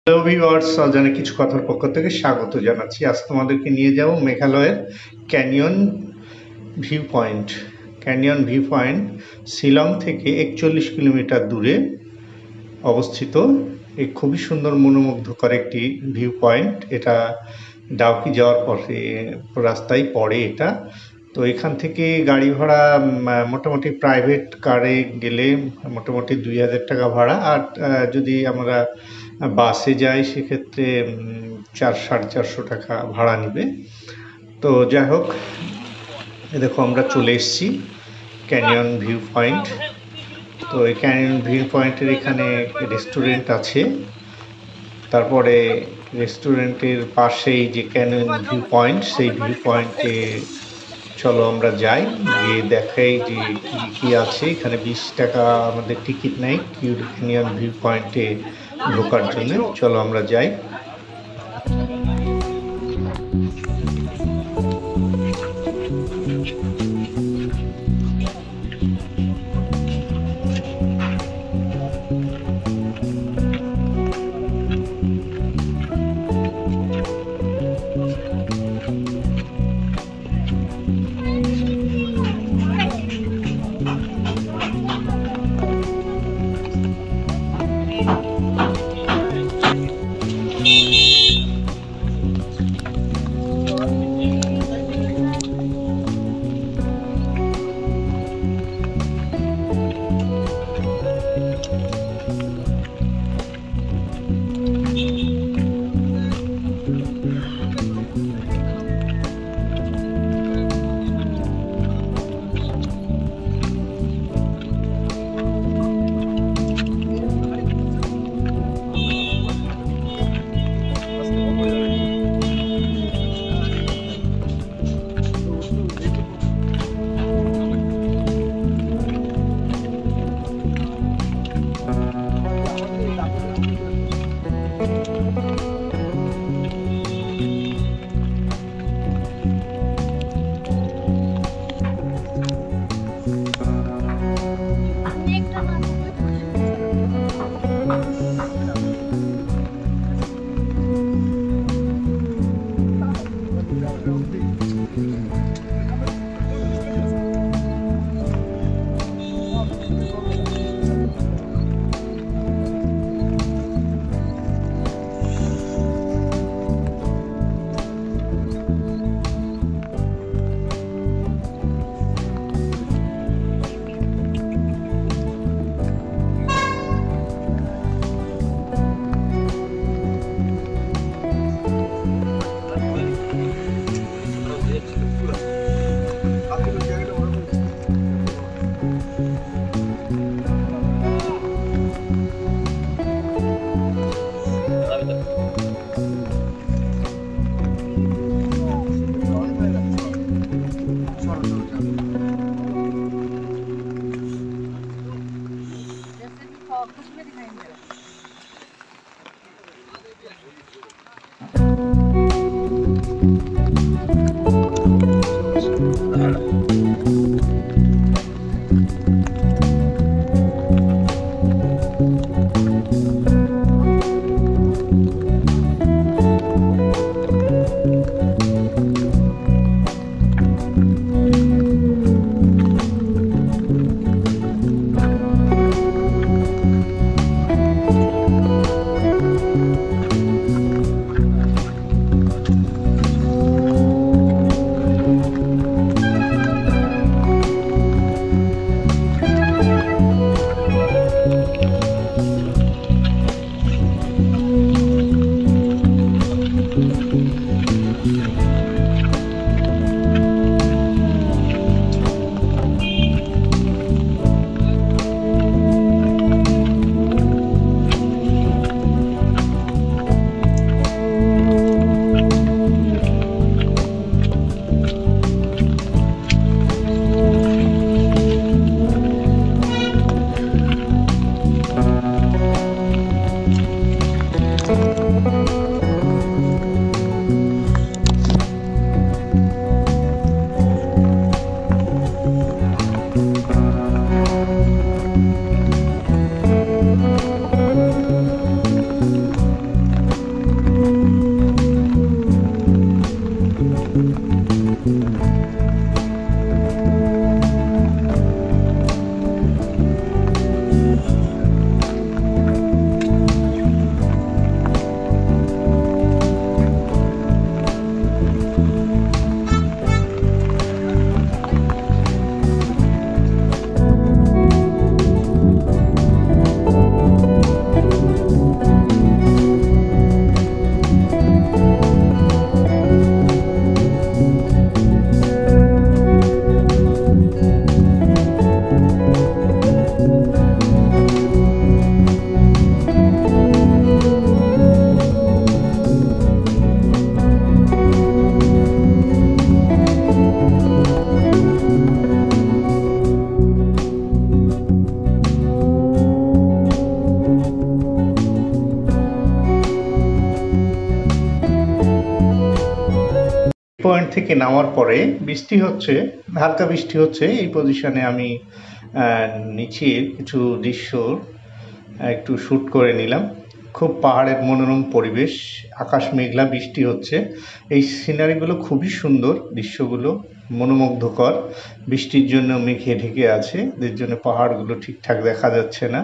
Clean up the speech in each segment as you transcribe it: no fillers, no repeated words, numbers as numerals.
Hello viewers, অজানা কিছু কথার পক্ষ থেকে স্বাগত জানাচ্ছি। আজ তোমাদেরকে নিয়ে যাব মেঘালয়ের canyon view point. Canyon view point Shillong থেকে 41 কিলোমিটার দূরে অবস্থিত। এই খুবই সুন্দর মনোমুগ্ধকর একটি ভিউ পয়েন্ট। এটা ডাউকি যাওয়ার পথে রাস্তায় পড়ে এটা। তো এখান থেকে গাড়ি ভাড়া মোটামুটি প্রাইভেট কারে গেলে মোটামুটি 2000 টাকা ভাড়া, আর যদি আমরা বাসে যাই সেক্ষেত্রে 400-450 টাকা ভাড়া নেবে। তো যাই হোক, দেখো আমরা চলে এসেছি ক্যানিয়ন ভিউ পয়েন্ট। তো এই ক্যানিয়ন ভিউ পয়েন্টের এখানে রেস্টুরেন্ট আছে। তারপরে রেস্টুরেন্টের পাশেই যে ক্যানিয়ন ভিউ পয়েন্ট, সেই ভিউ পয়েন্টে চলো আমরা যাই, গিয়ে দেখাই যে কি আছে। এখানে 20 টাকা আমাদের টিকিট নেয় ক্যানিয়ন ভিউ পয়েন্টে ঢোকার জন্য। চলো আমরা যাই। পয়েন্ট থেকে নামার পরে বৃষ্টি হচ্ছে, হালকা বৃষ্টি হচ্ছে। এই পজিশনে আমি নিচের কিছু দৃশ্য একটু শ্যুট করে নিলাম। খুব পাহাড়ের মনোরম পরিবেশ, আকাশ মেঘলা, বৃষ্টি হচ্ছে। এই সিনারিগুলো খুবই সুন্দর, দৃশ্যগুলো মনোমুগ্ধকর। বৃষ্টির জন্য মেঘে ঢেকে আছে, এর জন্য পাহাড়গুলো ঠিকঠাক দেখা যাচ্ছে না।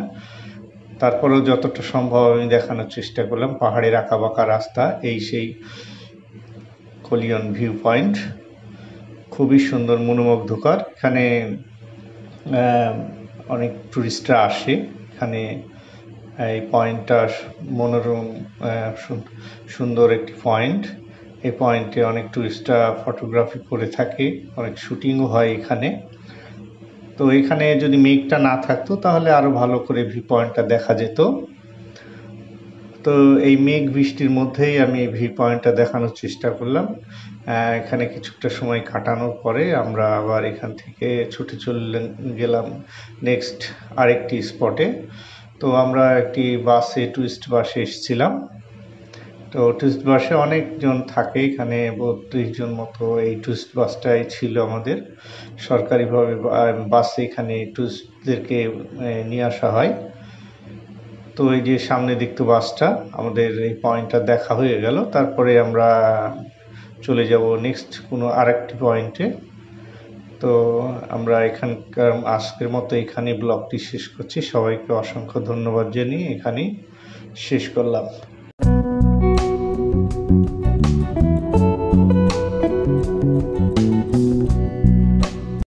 তারপরেও যতটা সম্ভব আমি দেখানোর চেষ্টা করলাম। পাহাড়ের আঁকাবাঁকা রাস্তা, এই সেই কলিয়ন ভিউ পয়েন্ট, খুবই সুন্দর, মনোমুগ্ধকর। এখানে অনেক টুরিস্টরা আসে। এখানে এই পয়েন্টটা মনোরম, সুন্দর একটি পয়েন্ট। এই পয়েন্টে অনেক টুরিস্টরা ফটোগ্রাফি করে থাকে, অনেক শুটিংও হয় এখানে। তো এখানে যদি মেঘটা না থাকতো তাহলে আরও ভালো করে ভিউ পয়েন্টটা দেখা যেত। তো এই মেঘ বৃষ্টির মধ্যেই আমি এই ভিউ পয়েন্টটা দেখানোর চেষ্টা করলাম। এখানে কিছুটা সময় কাটানোর পরে আমরা আবার এখান থেকে ছুটে চলে গেলাম নেক্সট আরেকটি স্পটে। তো আমরা একটি বাসে, টুরিস্ট বাসে এসেছিলাম। তো টুরিস্ট বাসে অনেকজন থাকে, এখানে 32 জন মতো এই টুরিস্ট বাসটাই ছিল আমাদের। সরকারিভাবে বাসে এখানে টুরিস্টদেরকে নিয়ে আসা হয়। তো এই যে সামনে দেখতে বাসটা, আমাদের এই পয়েন্টটা দেখা হয়ে গেল। তারপরে আমরা চলে যাব নেক্সট কোনো আরেকটি পয়েন্টে। তো আমরা এখানকার আজকের মতো এখানে ব্লগটি শেষ করছি। সবাইকে অসংখ্য ধন্যবাদ জানিয়ে এখানেই শেষ করলাম।